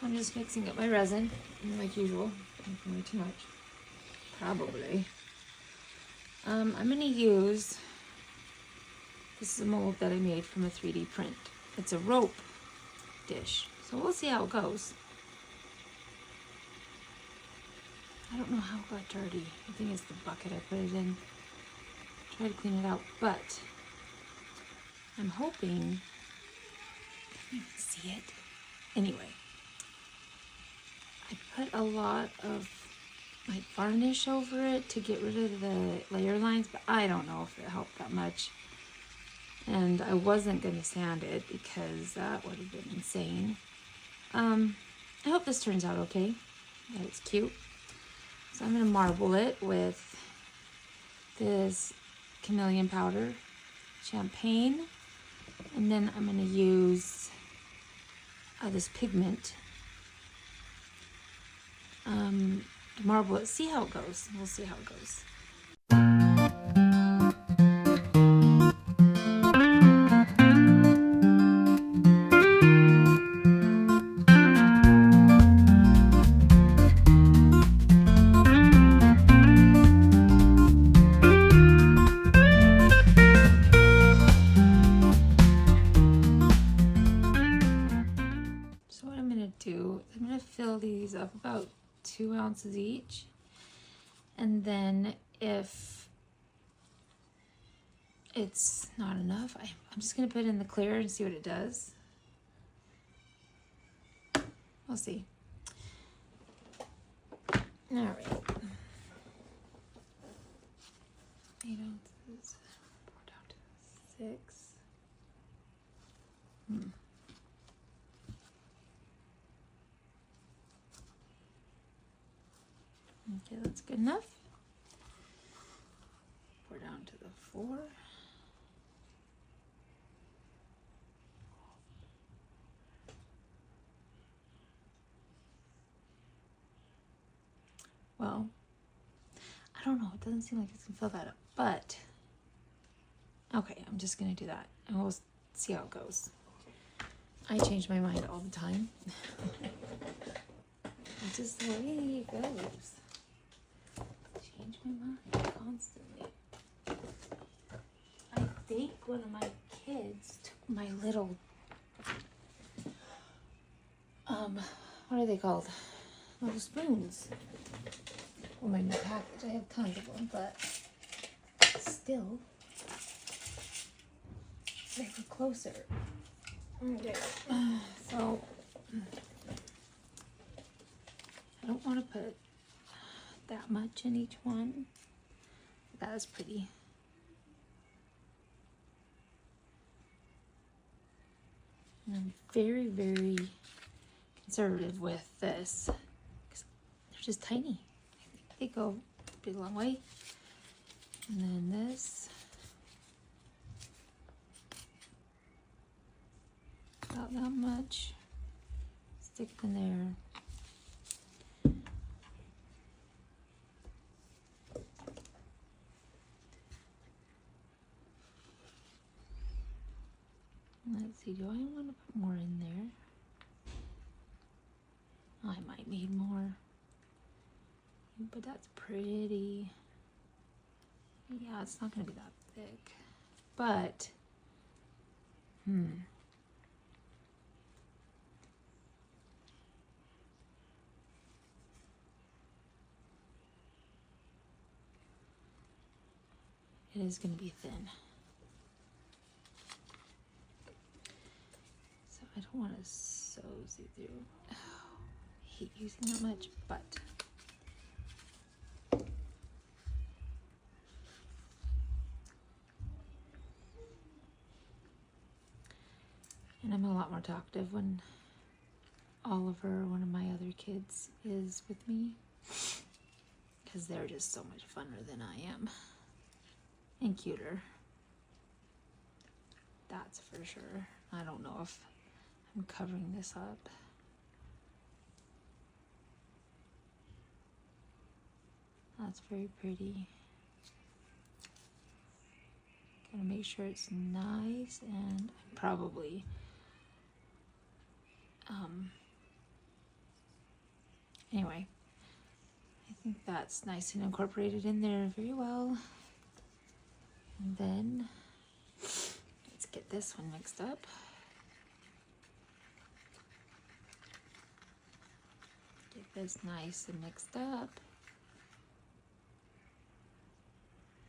I'm just mixing up my resin, like usual. Way too much, probably. I'm gonna use, this is a mold that I made from a 3D print. It's a rope dish, so we'll see how it goes. I don't know how it got dirty. I think it's the bucket I put it in. Try to clean it out, but I'm hoping, can you even see it? Anyway, I put a lot of like varnish over it to get rid of the layer lines, but I don't know if it helped that much. And I wasn't going to sand it because that would have been insane. I hope this turns out okay. That it's cute. So I'm going to marble it with this chameleon powder, champagne, and then I'm going to use this pigment to marble it. See how it goes. We'll see how it goes. So what I'm going to do, I'm going to fill these up about 2 ounces each. And then if it's not enough, I'm just going to put it in the clear and see what it does. We'll see. All right. 8 ounces. Pour down to 6. Okay, that's good enough. Pour down to the 4. Well, I don't know. It doesn't seem like it's gonna fill that up, but okay, I'm just gonna do that and we'll see how it goes. I change my mind all the time. It's just the way it goes. Change my mind constantly. I think one of my kids took my little, what are they called? Little spoons. Well, my new package. I have tons of them, but still, they were closer. Okay, so I don't want to put that much in each one. That is pretty. And I'm very, very conservative with this because they're just tiny. I think they go a big long way. And then this. About that much. Stick it in there. Let's see, do I want to put more in there? I might need more. But that's pretty. Yeah, it's not going to be that thick. But, it is going to be thin. So I don't want to so see through. Oh, I hate using that much, but and I'm a lot more talkative when Oliver, one of my other kids, is with me because they're just so much funner than I am and cuter. That's for sure. I don't know if I'm covering this up. That's very pretty. Gotta make sure it's nice, and I'm probably Anyway, I think that's nice and incorporated in there very well. And then let's get this one mixed up. Get this nice and mixed up.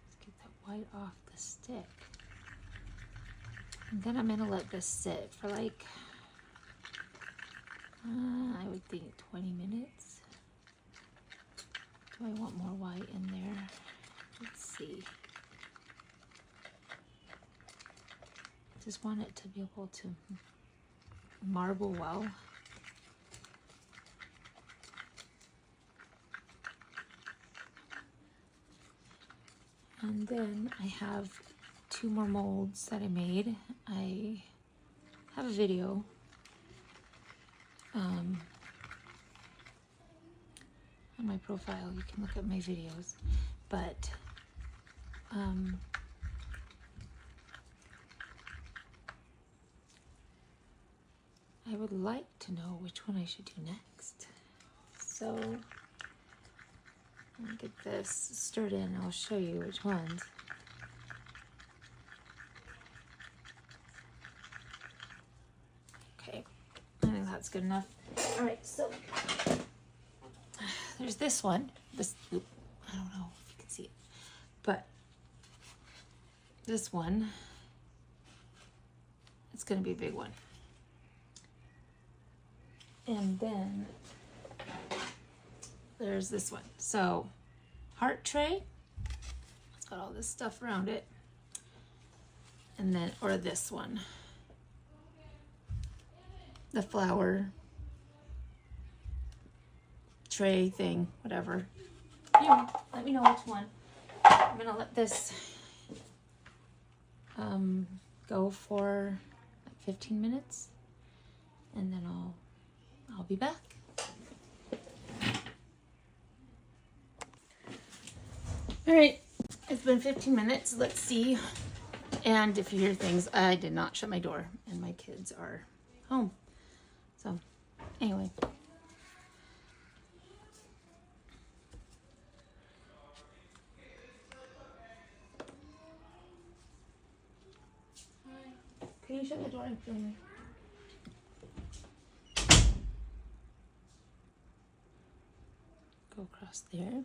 Let's get that white off the stick. And then I'm gonna let this sit for like, I would think 20 minutes. Do I want more white in there? Let's see. Just want it to be able to marble well. And then I have 2 more molds that I made. I have a video on my profile. You can look at my videos, but I would like to know which one I should do next. So I'll get this stirred in. I'll show you which ones. Okay, I think that's good enough. All right, so there's this one. This, I don't know if you can see it, but this one, it's gonna be a big one. And then there's this one. So heart tray, it's got all this stuff around it. And then, or this one, the flower tray thing, whatever. Anyway, let me know which one. I'm gonna let this go for like 15 minutes, and then I'll be back. All right, it's been 15 minutes. Let's see. And if you hear things, I did not shut my door, and my kids are home. So, anyway. Hi. Can you shut the door and film me? Go across there.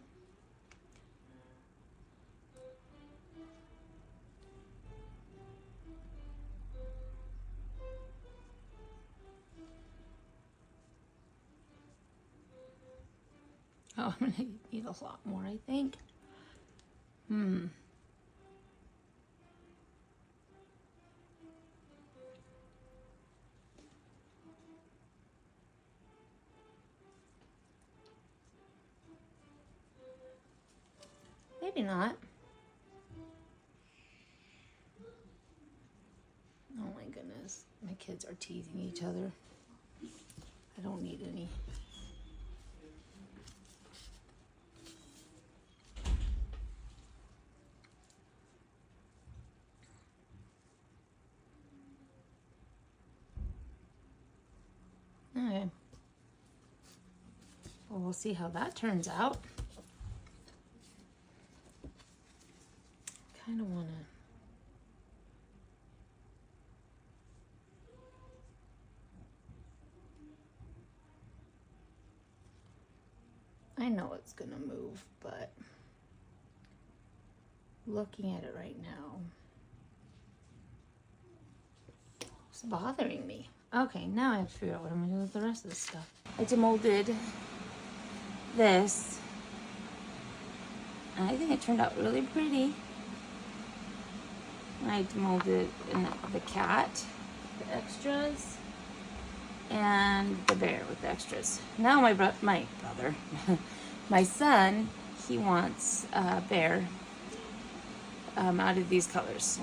Oh, I'm gonna need a lot more, I think. Maybe not. Oh my goodness. My kids are teasing each other. I don't need any. Okay. Well, we'll see how that turns out. Kind of want to... I know it's going to move, but looking at it right now, it's bothering me. Okay, now I have to figure out what I'm going to do with the rest of this stuff. I demolded this, and I think it turned out really pretty. I demolded in the cat, the extras, and the bear with the extras. Now my brother, my son, he wants a bear out of these colors.